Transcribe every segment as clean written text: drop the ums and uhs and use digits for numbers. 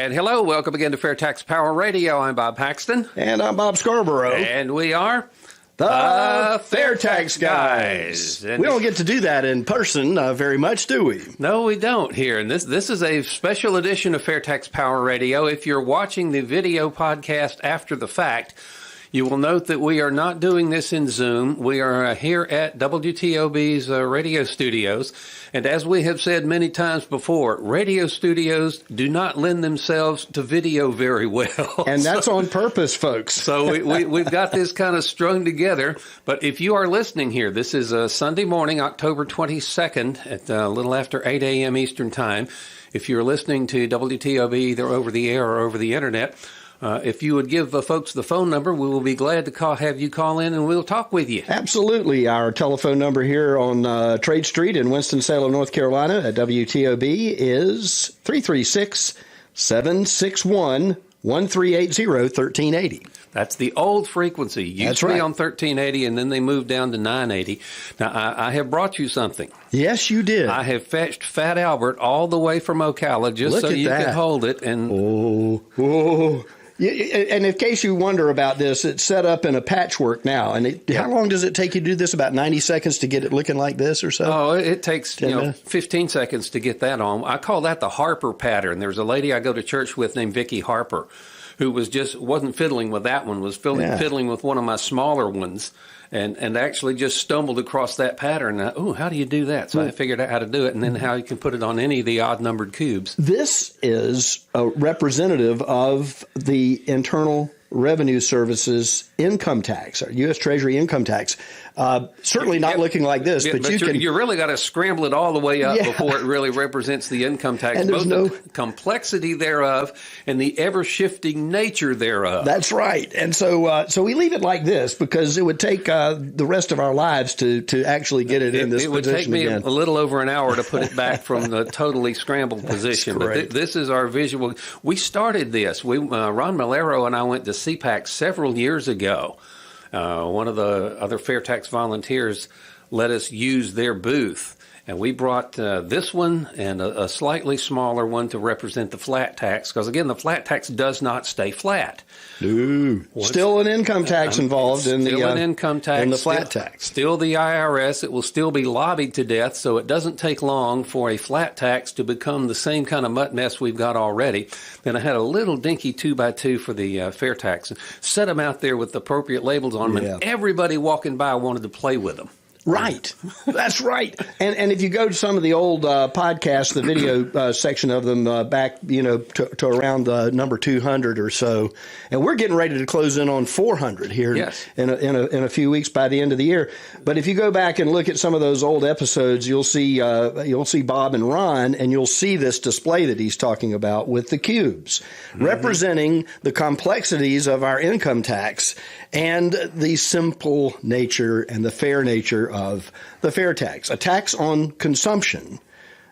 And hello, welcome again to FAIRtax Power Radio. I'm Bob Paxton. And I'm Bob Scarborough. And we are the FAIRtax Guys. And we don't get to do that in person very much, do we? No, we don't here. And this is a special edition of FAIRtax Power Radio. If you're watching the video podcast after the fact, you will note that we are not doing this in Zoom. We are here at WTOB's radio studios. And as we have said many times before, radio studios do not lend themselves to video very well. And that's on purpose, folks. So we've got this kind of strung together. But if you are listening here, this is a Sunday morning, October 22nd at a little after 8 a.m. Eastern Time. If you're listening to WTOB either over the air or over the Internet, if you would give folks the phone number, we will be glad to have you call in and we'll talk with you. Absolutely. Our telephone number here on Trade Street in Winston-Salem, North Carolina at WTOB is 336-761-1380, 1380. That's the old frequency. Used to be on 1380, and then they moved down to 980. Now, I have brought you something. Yes, you did. I have fetched Fat Albert all the way from Ocala just so you can hold it. And And in case you wonder about this, it's set up in a patchwork now. And how long does it take you to do this? About 90 seconds to get it looking like this or so? Oh, it takes 15 seconds to get that on. I call that the Harper pattern. There's a lady I go to church with named Vicki Harper who wasn't fiddling with that one, was fiddling with one of my smaller ones. And actually just stumbled across that pattern. How do you do that? So I figured out how to do it, and then how you can put it on any of the odd-numbered cubes. This is a representative of the Internal Revenue Service's income tax, or U.S. Treasury income tax. Certainly not looking like this, but you really got to scramble it all the way up before it really represents the income tax, both the complexity thereof and the ever-shifting nature thereof. That's right. And so we leave it like this because it would take the rest of our lives to actually get it in this position. It would take me a little over an hour to put it back from the totally scrambled position. But this is our visual. We started this. Ron Malero and I went to CPAC several years ago. One of the other FAIRtax volunteers let us use their booth, and we brought this one and a slightly smaller one to represent the flat tax, because, again, the flat tax does not stay flat. Ooh. Still an income tax involved in the flat tax. Still the IRS. It will still be lobbied to death, so it doesn't take long for a flat tax to become the same kind of mutt mess we've got already. Then I had a little dinky 2x2 for the FAIRtax and set them out there with the appropriate labels on them, and everybody walking by wanted to play with them. Right. That's right. And if you go to some of the old podcasts, the video section of them back, to around number 200 or so, and we're getting ready to close in on 400 here in a few weeks by the end of the year. But if you go back and look at some of those old episodes, you'll see Bob and Ron, and you'll see this display that he's talking about with the cubes, representing the complexities of our income tax and the simple nature and the fair nature of the fair tax, a tax on consumption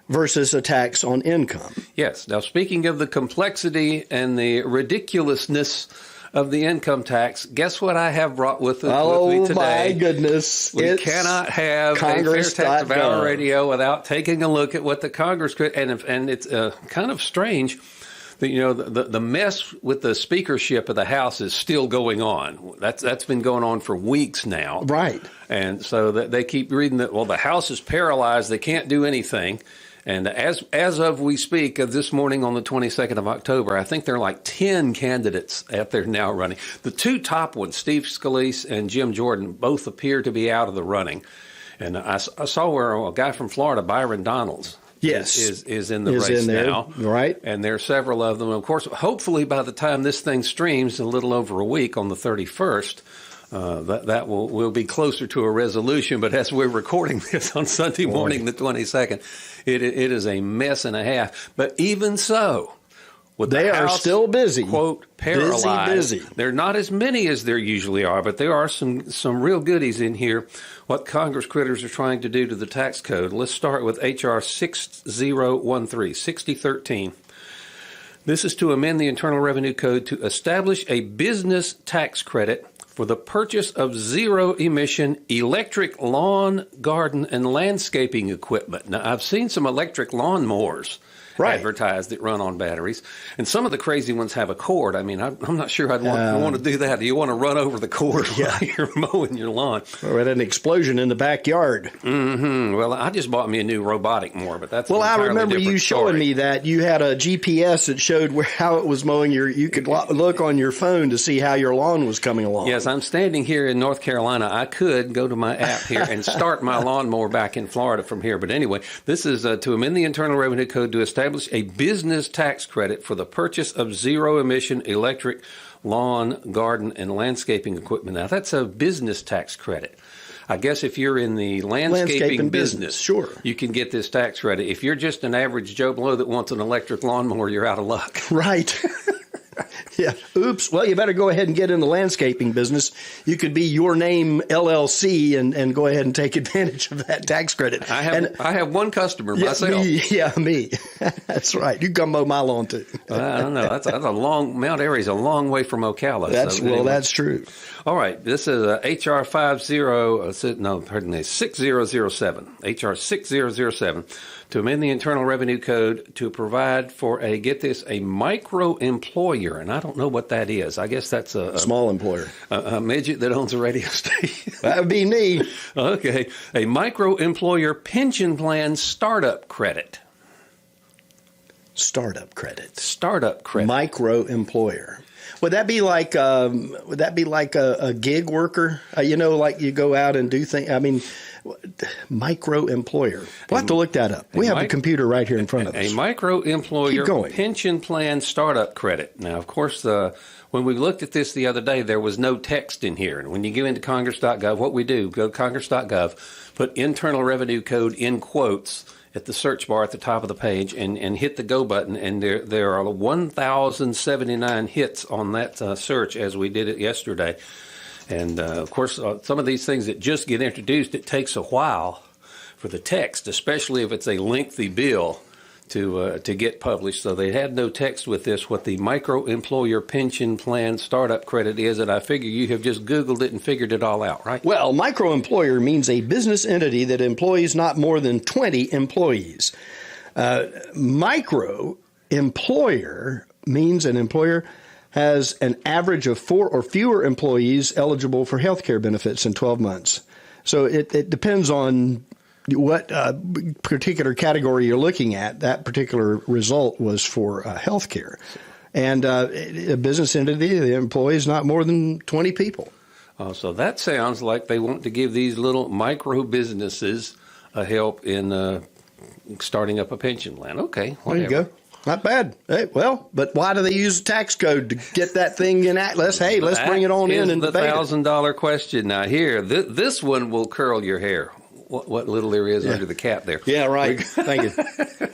versus a tax on income. Yes. Now, speaking of the complexity and the ridiculousness of the income tax, guess what I have brought with me today? Oh, my goodness. We cannot have a FAIRtax Power Radio without taking a look at what the Congress could, and it's kind of strange. The mess with the speakership of the House is still going on. That's been going on for weeks now. Right. And so they keep reading that, the House is paralyzed. They can't do anything. And as of we speak of this morning on the 22nd of October, I think there are like 10 candidates out there now running. The two top ones, Steve Scalise and Jim Jordan, both appear to be out of the running. And I saw where a guy from Florida, Byron Donalds, is in the race now. Right. And there are several of them. Of course, hopefully by the time this thing streams in a little over a week on the 31st, that will be closer to a resolution. But as we're recording this on Sunday morning, the 22nd, it is a mess and a half. But even so, with they the are House, still busy. Quote, paralyzed. Busy. There are not as many as there usually are, but there are some real goodies in here. What Congress critters are trying to do to the tax code. Let's start with H.R. 6013. This is to amend the Internal Revenue Code to establish a business tax credit for the purchase of zero-emission electric lawn, garden, and landscaping equipment. Now, I've seen some electric lawnmowers advertised that run on batteries, and some of the crazy ones have a cord. I mean, I'm not sure I'd want to do that. Do you want to run over the cord while you're mowing your lawn? Or at an explosion in the backyard. Mm-hmm. Well, I just bought me a new robotic mower, but that's I remember you showing me that you had a GPS that showed how it was mowing you could look on your phone to see how your lawn was coming along. Yes, I'm standing here in North Carolina. I could go to my app here and start my lawnmower back in Florida from here. But anyway, this is to amend the Internal Revenue Code to establish a business tax credit for the purchase of zero-emission electric lawn, garden, and landscaping equipment. Now, that's a business tax credit. I guess if you're in the landscaping business, sure, you can get this tax credit. If you're just an average Joe Blow that wants an electric lawnmower, you're out of luck. Right. Yeah. Oops. Well, you better go ahead and get in the landscaping business. You could be Your Name LLC and go ahead and take advantage of that tax credit. I have one customer myself. Me. That's right. You come mow my lawn too. I don't know. That's a long. Mount Airy's a long way from Ocala. That's true. All right. This is HR 6007. HR 6007. To amend the Internal Revenue Code to provide for a micro-employer. And I don't know what that is. I guess that's a small employer. A midget that owns a radio station. That would be me. Okay. A micro-employer pension plan startup credit. Startup credit. Micro-employer. Would that be like a gig worker? Like you go out and do things. I mean, micro-employer. We'll have to look that up. We have a computer right here in front of us. A micro-employer pension plan startup credit. Now, of course, when we looked at this the other day, there was no text in here. And when you go into Congress.gov, what we do, go to Congress.gov, put Internal Revenue Code in quotes at the search bar at the top of the page and hit the go button. And there are 1,079 hits on that search as we did it yesterday. And, of course, some of these things that just get introduced, it takes a while for the text, especially if it's a lengthy bill, to get published. So they had no text with this, what the micro-employer pension plan startup credit is, and I figure you have just Googled it and figured it all out, right? Well, micro-employer means a business entity that employs not more than 20 employees. Micro-employer means an employer has an average of 4 or fewer employees eligible for health care benefits in 12 months. So it depends on what particular category you're looking at. That particular result was for health care. And a business entity, the employees not more than 20 people. Oh, so that sounds like they want to give these little micro businesses a help in starting up a pension plan. Okay, whatever. There you go. Not bad. Hey, well, but why do they use a tax code to get that thing in? Let's bring it on in and debate it. The $1,000 question. Now here, this one will curl your hair. What little there is under the cap there. Yeah, right. Thank you.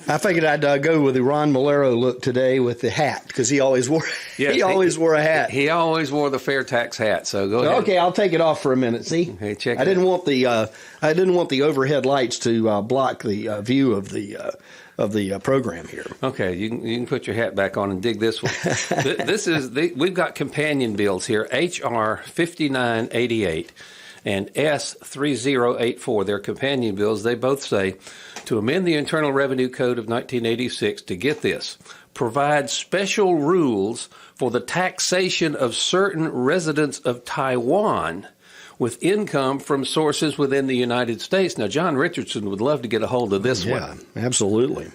I figured I'd go with the Ron Malero look today with the hat because he always wore. He always wore a hat. He always wore the FAIRtax hat. So go ahead. Okay, I'll take it off for a minute. See, hey, check. I didn't want the overhead lights to block the view of the program here. Okay, you can put your hat back on and dig this one. We've got companion bills here, HR 5988 and S 3084. They're companion bills. They both say to amend the Internal Revenue Code of 1986 to get this, provide special rules for the taxation of certain residents of Taiwan with income from sources within the United States. Now, John Richardson would love to get a hold of this one. Yeah, absolutely.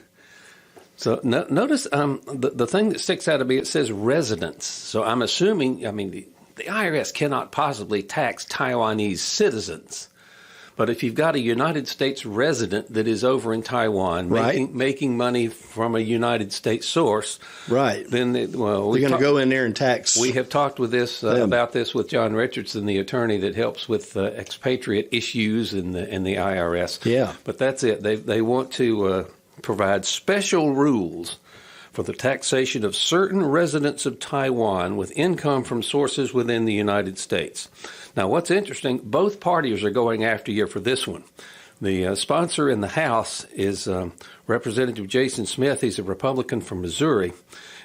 So notice the thing that sticks out to me, it says residents. So I'm assuming, the IRS cannot possibly tax Taiwanese citizens. But if you've got a United States resident that is over in Taiwan making money from a United States source, then they're going to go in there and tax. We have talked with about this with John Richardson, the attorney that helps with expatriate issues in the IRS. Yeah, but that's it. They want to provide special rules for the taxation of certain residents of Taiwan with income from sources within the United States. Now, what's interesting, both parties are going after you for this one. The sponsor in the House is Representative Jason Smith. He's a Republican from Missouri.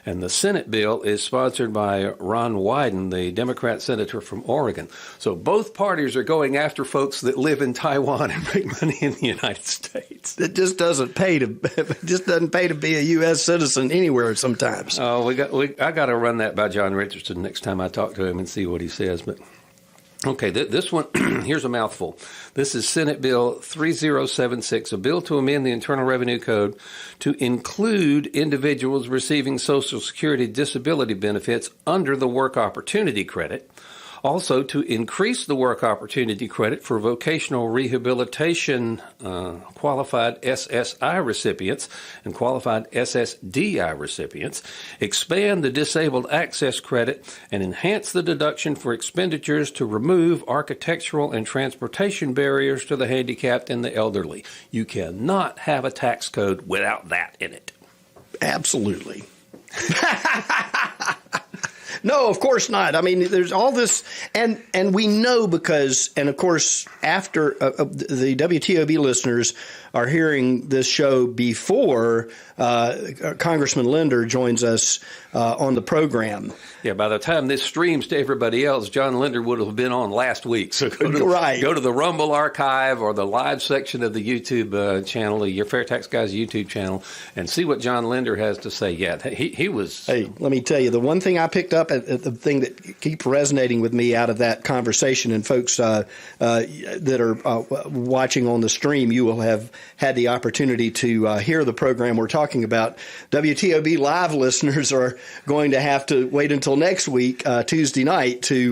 And the Senate bill is sponsored by Ron Wyden, the Democrat senator from Oregon. So both parties are going after folks that live in Taiwan and make money in the United States. It just doesn't pay to be a U.S. citizen anywhere sometimes. Oh, I got to run that by John Richardson next time I talk to him and see what he says. But okay, this one, here's a mouthful. This is Senate Bill 3076, a bill to amend the Internal Revenue Code to include individuals receiving Social Security disability benefits under the Work Opportunity Credit. Also, to increase the Work Opportunity Credit for vocational rehabilitation qualified SSI recipients and qualified SSDI recipients, expand the Disabled Access Credit, and enhance the deduction for expenditures to remove architectural and transportation barriers to the handicapped and the elderly. You cannot have a tax code without that in it. Absolutely. No, of course not. I mean, there's all this, and we know because, and of course, after the WTOB listeners are hearing this show before Congressman Linder joins us on the program. Yeah, by the time this streams to everybody else, John Linder would have been on last week. So go to the Rumble archive or the live section of the YouTube channel, your FAIRtax Guys YouTube channel, and see what John Linder has to say. Yeah, he was. Hey, let me tell you, the one thing I picked up, the thing that keeps resonating with me out of that conversation, and folks that are watching on the stream, you will have had the opportunity to hear the program we're talking about. WTOB live listeners are going to have to wait until next week, Tuesday night, to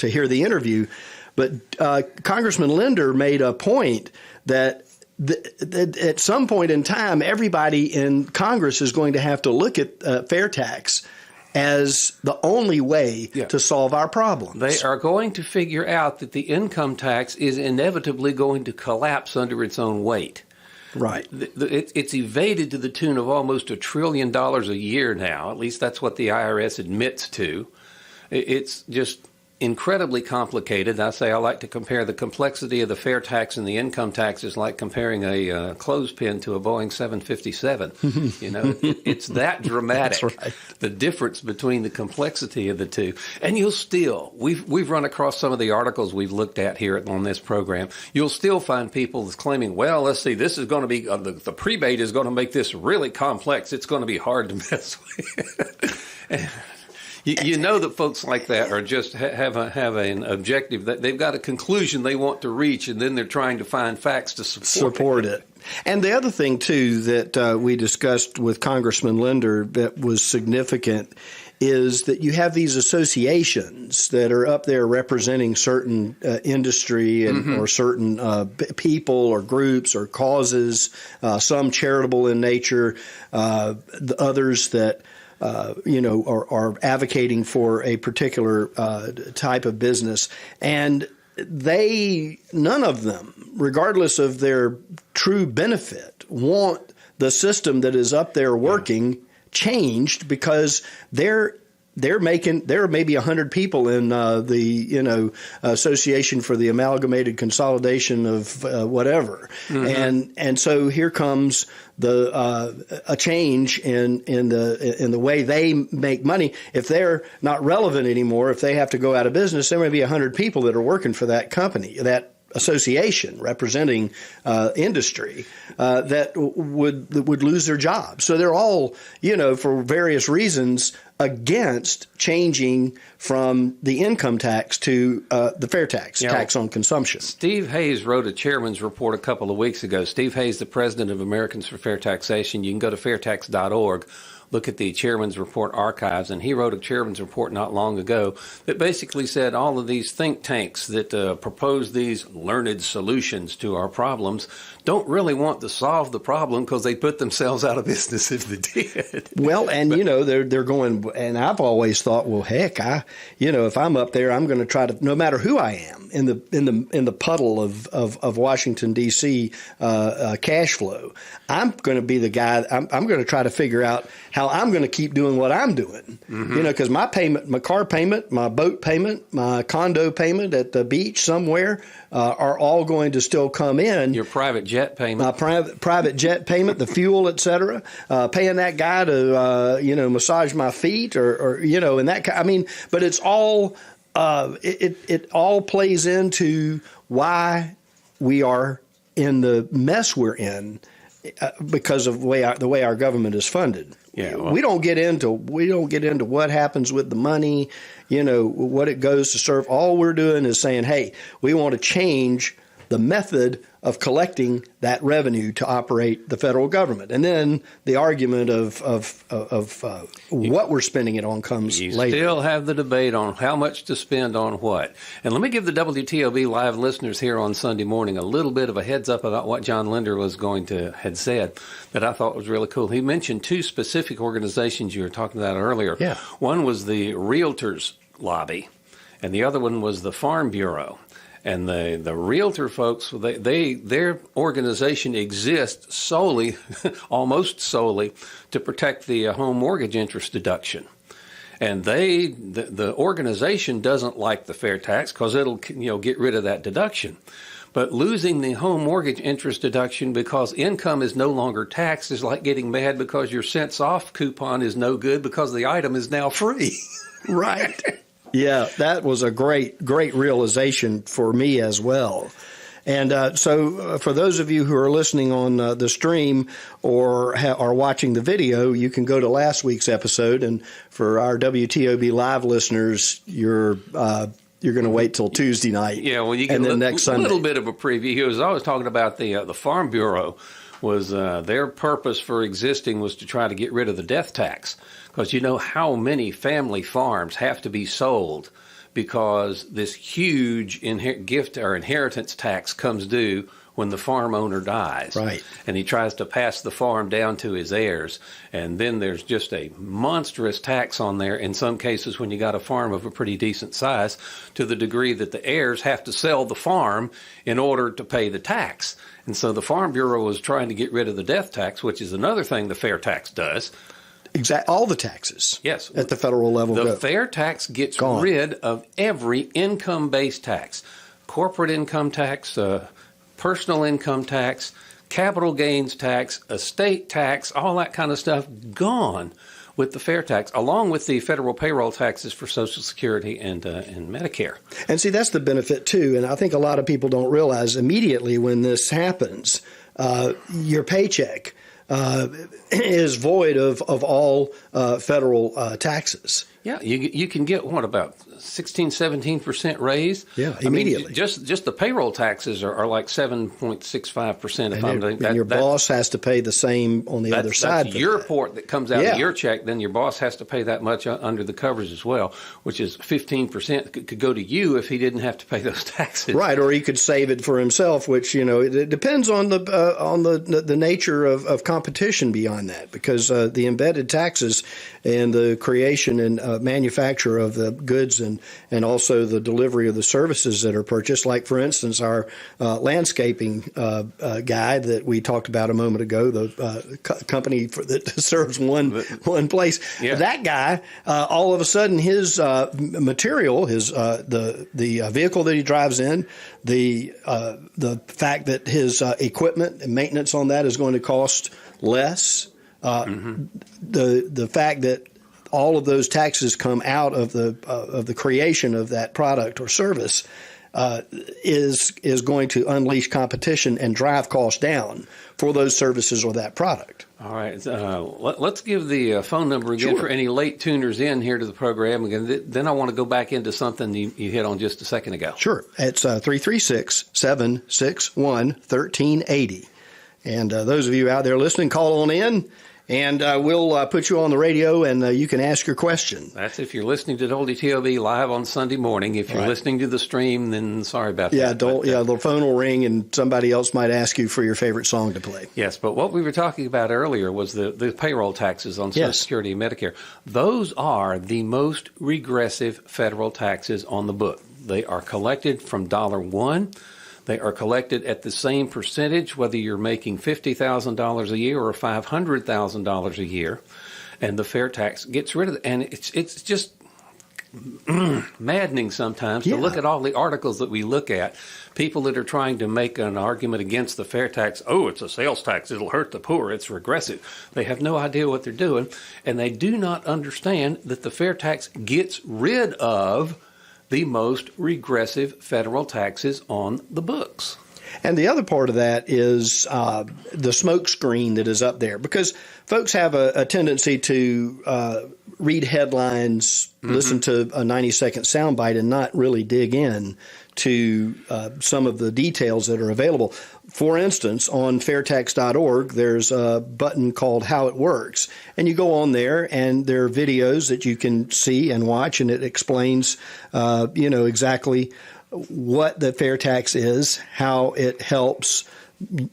hear the interview. But Congressman Linder made a point that at some point in time, everybody in Congress is going to have to look at FAIRtax as the only way to solve our problems. They are going to figure out that the income tax is inevitably going to collapse under its own weight. Right. It's evaded to the tune of almost $1 trillion a year now. At least that's what the IRS admits to. It's just incredibly complicated. I like to compare the complexity of the fair tax and the income tax is like comparing a clothespin to a Boeing 757. It's that dramatic. That's right. The difference between the complexity of the two. And we've run across some of the articles we've looked at here on this program. You'll still find people claiming, well, let's see, this is going to be, the prebate is going to make this really complex. It's going to be hard to mess with. You know that folks like that are just have an objective, that they've got a conclusion they want to reach, and then they're trying to find facts to support it. And the other thing, too, that we discussed with Congressman Linder that was significant is that you have these associations that are up there representing certain industry and or certain people or groups or causes, some charitable in nature, the others that are advocating for a particular type of business. And none of them, regardless of their true benefit, want the system that is up there working changed because there are maybe 100 people in the Association for the Amalgamated Consolidation of whatever, and so here comes a change in the way they make money. If they're not relevant anymore, if they have to go out of business, there may be 100 people that are working for that company, that association representing industry that would lose their jobs. So they're all, for various reasons, against changing from the income tax to the fair tax, tax on consumption. Steve Hayes wrote a chairman's report a couple of weeks ago. Steve Hayes, the president of Americans for Fair Taxation. You can go to fairtax.org. Look at the Chairman's Report archives, and he wrote a Chairman's Report not long ago that basically said all of these think tanks that propose these learned solutions to our problems don't really want to solve the problem because they put themselves out of business if they did. Well, and they're going, and I've always thought, well, heck, if I'm up there, I'm going to try to, no matter who I am in the puddle of Washington D.C. Cash flow, I'm going to be the guy. I'm going to try to figure out how I'm going to keep doing what I'm doing. Because my payment, my car payment, my boat payment, my condo payment at the beach somewhere are all going to still come in. Your private jet payment, my private jet payment, the fuel, etc. Paying that guy to massage my feet or and that. I mean, but it's all it all plays into why we are in the mess we're in because of the way our government is funded. Yeah, well, we don't get into what happens with the money, what it goes to serve. All we're doing is saying, hey, we want to change the method of collecting that revenue to operate the federal government. And then the argument of what we're spending it on comes later. You still have the debate on how much to spend on what. And let me give the WTOB live listeners here on Sunday morning a little bit of a heads up about what John Linder had said that I thought was really cool. He mentioned two specific organizations you were talking about earlier. Yeah. One was the Realtors Lobby, and the other one was the Farm Bureau. And the realtor folks, their organization exists solely, almost solely, to protect the home mortgage interest deduction. And the organization doesn't like the FAIRtax because it'll get rid of that deduction. But losing the home mortgage interest deduction because income is no longer taxed is like getting mad because your cents off coupon is no good because the item is now free. Right. Yeah, that was a great realization for me as well. And so for those of you who are listening on the stream or are watching the video, you can go to last week's episode. And for our WTOB live listeners, you're going to wait till Tuesday night. Yeah, well, you get next Sunday. A little bit of a preview. He was always talking about the Farm Bureau was their purpose for existing was to try to get rid of the death tax. Because you know how many family farms have to be sold because this huge gift or inheritance tax comes due when the farm owner dies. Right. And he tries to pass the farm down to his heirs. And then there's just a monstrous tax on there in some cases when you got a farm of a pretty decent size to the degree that the heirs have to sell the farm in order to pay the tax. And so the Farm Bureau was trying to get rid of the death tax, which is another thing the FAIRtax does. All the taxes. Yes. At the federal level. The FAIRtax gets rid of every income-based tax. Corporate income tax, personal income tax, capital gains tax, estate tax, all that kind of stuff gone with the FAIRtax, along with the federal payroll taxes for Social Security and Medicare. And see, that's the benefit, too. And I think a lot of people don't realize immediately when this happens, your paycheck is void of all federal taxes. Yeah, you can get, about 16-17% raise? Yeah, immediately. I mean, just the payroll taxes are like 7.65%. And your boss has to pay the same on the other side. That's your report that comes out of your check. Then your boss has to pay that much under the covers as well, which is 15% could go to you if he didn't have to pay those taxes. Right, or he could save it for himself, which it depends on the nature of competition beyond that, because the embedded taxes and the creation and manufacture of the goods and also the delivery of the services that are purchased. Like, for instance, our landscaping guy that we talked about a moment ago, the company that serves one place. Yeah. That guy, all of a sudden, his material, the vehicle that he drives in, the fact that his equipment and maintenance on that is going to cost less. The fact that all of those taxes come out of the creation of that product or service is going to unleash competition and drive costs down for those services or that product. All right. Let's give the phone number again for any late tuners in here to the program. Again, then I want to go back into something you hit on just a second ago. Sure. It's 336-761-1380. And those of you out there listening, call on in. And we'll put you on the radio, and you can ask your question. That's if you're listening to WTOB live on Sunday morning. If you're listening to the stream, then sorry about that. The phone will ring, and somebody else might ask you for your favorite song to play. Yes, but what we were talking about earlier was the payroll taxes on Social Security and Medicare. Those are the most regressive federal taxes on the book. They are collected from $1. They are collected at the same percentage, whether you're making $50,000 a year or $500,000 a year, and the FAIRtax gets rid of it. And it's just maddening sometimes to look at all the articles that we look at. People that are trying to make an argument against the FAIRtax. Oh, it's a sales tax. It'll hurt the poor. It's regressive. They have no idea what they're doing, and they do not understand that the FAIRtax gets rid of the most regressive federal taxes on the books. And the other part of that is the smoke screen that is up there, because folks have a tendency to read headlines, listen to a 90-second soundbite, and not really dig in to some of the details that are available. For instance, on FAIRtax.org, there's a button called How It Works. And you go on there, and there are videos that you can see and watch, and it explains, exactly what the FAIRtax is, how it helps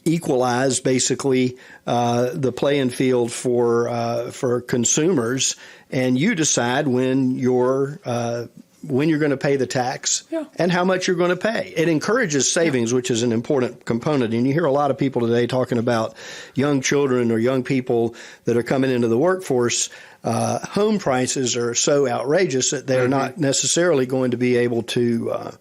equalize basically the playing field for consumers, and you decide when you're going to pay the tax and how much you're going to pay. It encourages savings, which is an important component. And you hear a lot of people today talking about young children or young people that are coming into the workforce. Home prices are so outrageous that they're not necessarily going to be able to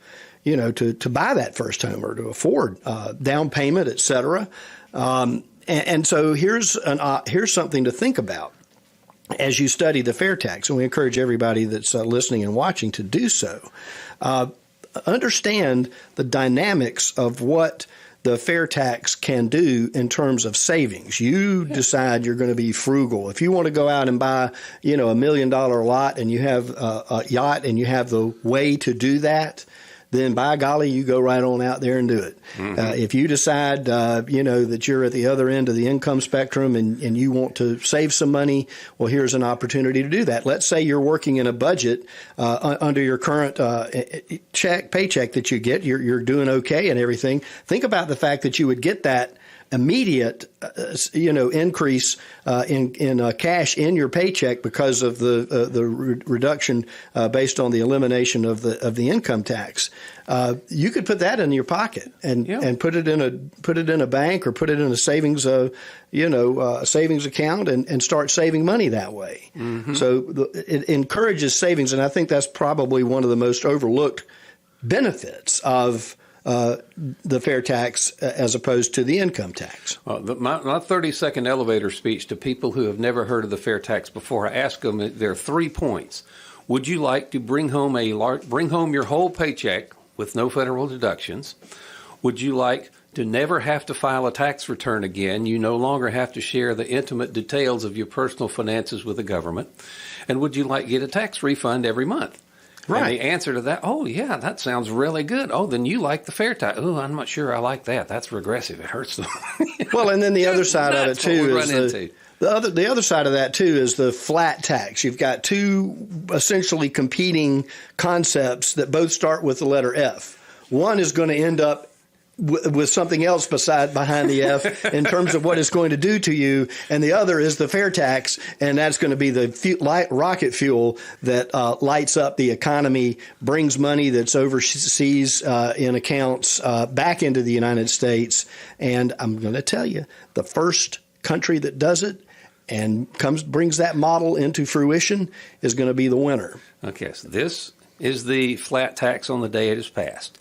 to buy that first home or to afford down payment, et cetera. And so here's something to think about as you study the FAIRtax, and we encourage everybody that's listening and watching to do so. Understand the dynamics of what the FAIRtax can do in terms of savings. You decide you're going to be frugal. If you want to go out and buy, $1 million lot, and you have a yacht and you have the way to do that, then by golly, you go right on out there and do it. If you decide, that you're at the other end of the income spectrum and you want to save some money, well, here's an opportunity to do that. Let's say you're working in a budget under your current paycheck that you get. You're doing okay and everything. Think about the fact that you would get that immediate, increase in cash in your paycheck because of the reduction based on the elimination of the income tax. You could put that in your pocket and put it in a bank or put it in a savings savings account and start saving money that way. So it encourages savings, and I think that's probably one of the most overlooked benefits of the FAIRtax as opposed to the income tax. My 30-second elevator speech to people who have never heard of the FAIRtax before, I ask them, there are 3 points. Would you like to bring home your whole paycheck with no federal deductions? Would you like to never have to file a tax return again? You no longer have to share the intimate details of your personal finances with the government. And would you like to get a tax refund every month? Right. And the answer to that, oh, yeah, that sounds really good. Oh, then you like the FAIRtax. Oh, I'm not sure I like that. That's regressive. It hurts them. Well, and then the other side of it, too, is the other side of that, too, is the flat tax. You've got two essentially competing concepts that both start with the letter F. One is going to end up with something else behind the F in terms of what it's going to do to you, and the other is the FAIRtax, and that's going to be the rocket fuel that lights up the economy, brings money that's overseas in accounts back into the United States. And I'm going to tell you, the first country that does it and brings that model into fruition is going to be the winner. Okay, so this is the flat tax on the day it is passed.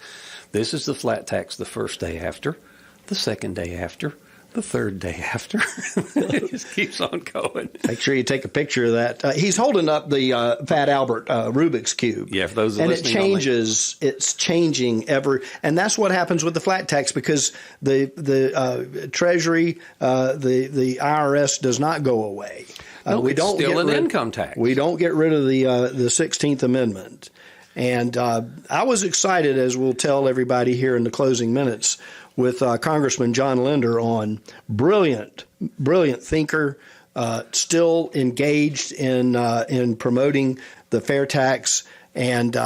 This is the flat tax the first day after, the second day after, the third day after. It just keeps on going. Make sure you take a picture of that. He's holding up the Fat Albert Rubik's Cube. Yeah, for those and listening. And it changes. It's changing and that's what happens with the flat tax, because the Treasury, the IRS does not go away. No, we don't still an income tax. We don't get rid of the 16th Amendment. And I was excited, as we'll tell everybody here in the closing minutes, with Congressman John Linder on brilliant thinker, still engaged in promoting the FAIRtax, and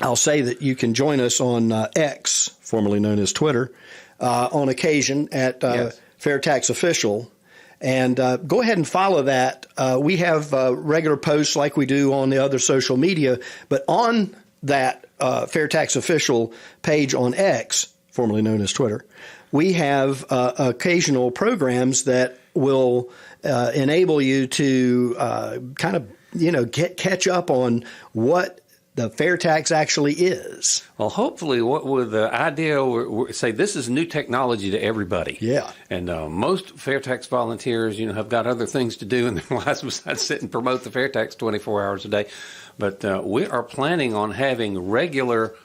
I'll say that you can join us on X, formerly known as Twitter, on occasion at FAIRtax Official. And go ahead and follow that. We have regular posts like we do on the other social media, but on that FAIRtax Official page on X, formerly known as Twitter, we have occasional programs that will enable you to kind of, catch up on what the FAIRtax actually is. Well, hopefully, what with the idea, say this is new technology to everybody. Yeah. And most FAIRtax volunteers, have got other things to do in their lives besides sit and promote the FAIRtax 24 hours a day. But we are planning on having regular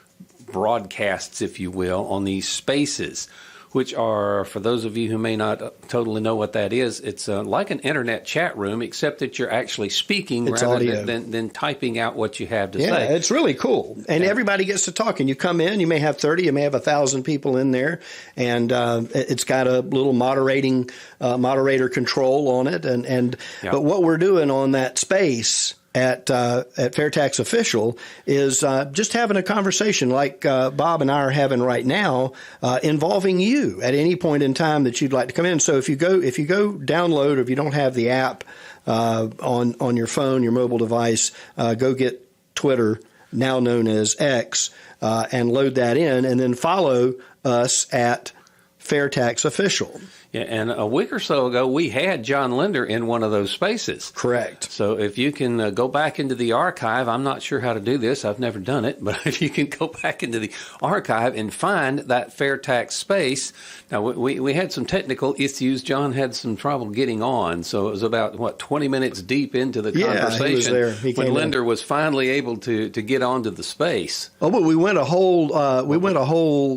broadcasts, if you will, on these spaces, which are, for those of you who may not totally know what that is, it's like an internet chat room, except that you're actually speaking rather than typing out what you have to say. Yeah, it's really cool. And everybody gets to talk. And you come in, you may have 30, you may have 1,000 people in there, and it's got a little moderator control on it. But what we're doing on that space at FAIRtax Official is just having a conversation like Bob and I are having right now, involving you at any point in time that you'd like to come in. So if you go download, or if you don't have the app on your phone, your mobile device, go get Twitter, now known as X, and load that in, and then follow us at FAIRtax Official. Yeah, and a week or so ago, we had John Linder in one of those spaces. Correct. So if you can go back into the archive, I'm not sure how to do this. I've never done it. But if you can go back into the archive and find that FAIRtax space. Now, we had some technical issues. John had some trouble getting on. So it was about, 20 minutes deep into the conversation he was there. when Linder was finally able to get onto the space. Oh, but we went a whole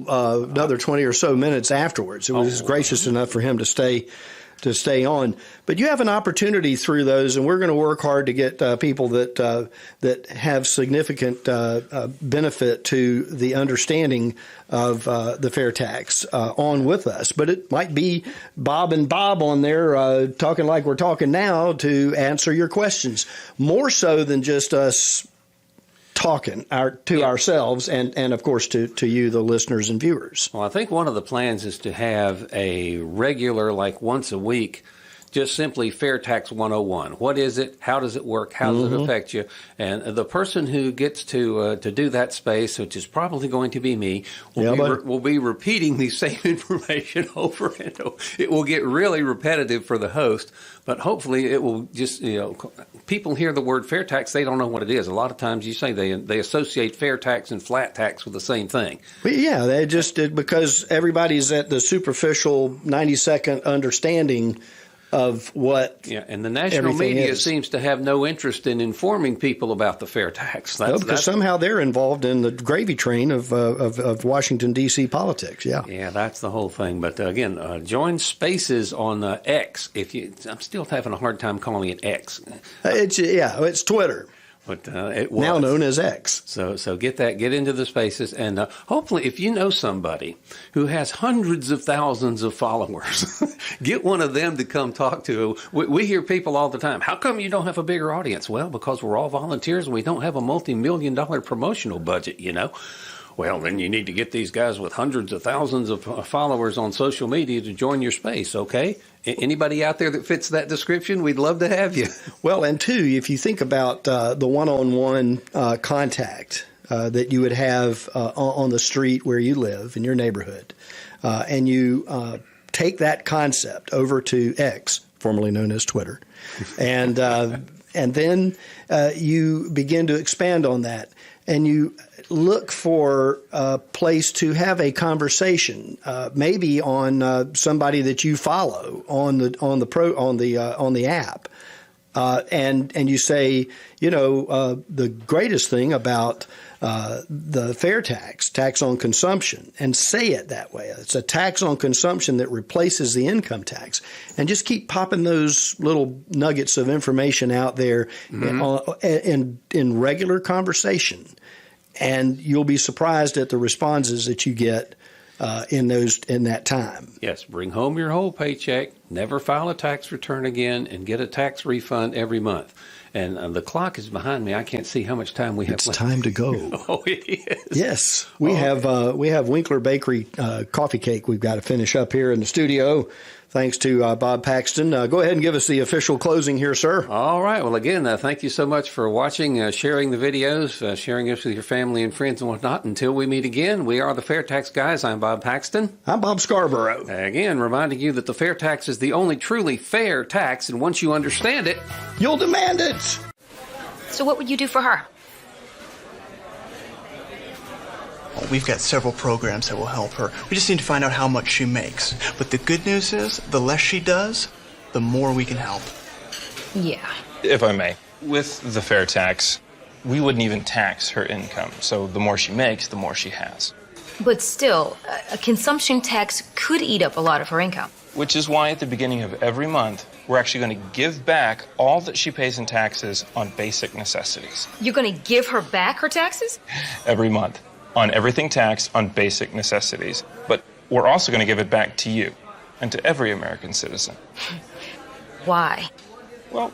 another 20 or so minutes afterwards. It was gracious enough for him to stay on. But you have an opportunity through those, and we're going to work hard to get people that have significant benefit to the understanding of the FAIRtax on with us. But it might be Bob and Bob on there talking like we're talking now to answer your questions, more so than just us talking ourselves and of course to you, the listeners and viewers. Well, I think one of the plans is to have a regular, like once a week, just simply FAIRtax 101. What is it? How does it work? How does it affect you? And the person who gets to do that space, which is probably going to be me, will be repeating the same information over and over. It will get really repetitive for the host, but hopefully it will just, people hear the word FAIRtax, they don't know what it is. A lot of times you say they associate FAIRtax and flat tax with the same thing. Well, yeah, they just did, because everybody's at the superficial 90-second understanding of what and the national media seems to have no interest in informing people about the FAIRtax. Because somehow they're involved in the gravy train of Washington, D.C. politics. Yeah, that's the whole thing. But again, join Spaces on X. I'm still having a hard time calling it X. It's Twitter. But it was now known as X. So get into the spaces, and hopefully, if you know somebody who has hundreds of thousands of followers, get one of them to come talk to. We hear people all the time. How come you don't have a bigger audience? Well, because we're all volunteers and we don't have a multi-million-dollar promotional budget. Well, then you need to get these guys with hundreds of thousands of followers on social media to join your space, okay? Anybody out there that fits that description, we'd love to have you. Well, and two, if you think about the one-on-one contact that you would have on the street where you live in your neighborhood, and you take that concept over to X, formerly known as Twitter, and then you begin to expand on that, and you look for a place to have a conversation, maybe on somebody that you follow on the app, and you say, the greatest thing about the FAIRtax, tax on consumption, and say it that way. It's a tax on consumption that replaces the income tax, and just keep popping those little nuggets of information out there in regular conversation. And you'll be surprised at the responses that you get in that time. Yes, bring home your whole paycheck, never file a tax return again, and get a tax refund every month. And the clock is behind me. I can't see how much time we have left. It's time to go. Oh, it is. Yes, we have Winkler Bakery coffee cake we've got to finish up here in the studio. Thanks to Bob Paxton. Go ahead and give us the official closing here, sir. All right. Well, again, thank you so much for watching, sharing the videos, sharing us with your family and friends and whatnot. Until we meet again, we are the FAIRtax Guys. I'm Bob Paxton. I'm Bob Scarborough. Again, reminding you that the FAIRtax is the only truly fair tax, and once you understand it, you'll demand it. So what would you do for her? We've got several programs that will help her. We just need to find out how much she makes. But the good news is, the less she does, the more we can help. Yeah. If I may, with the FAIRtax, we wouldn't even tax her income. So the more she makes, the more she has. But still, a consumption tax could eat up a lot of her income. Which is why at the beginning of every month, we're actually going to give back all that she pays in taxes on basic necessities. You're going to give her back her taxes? Every month. On everything taxed on basic necessities. But we're also going to give it back to you and to every American citizen. Why? Well,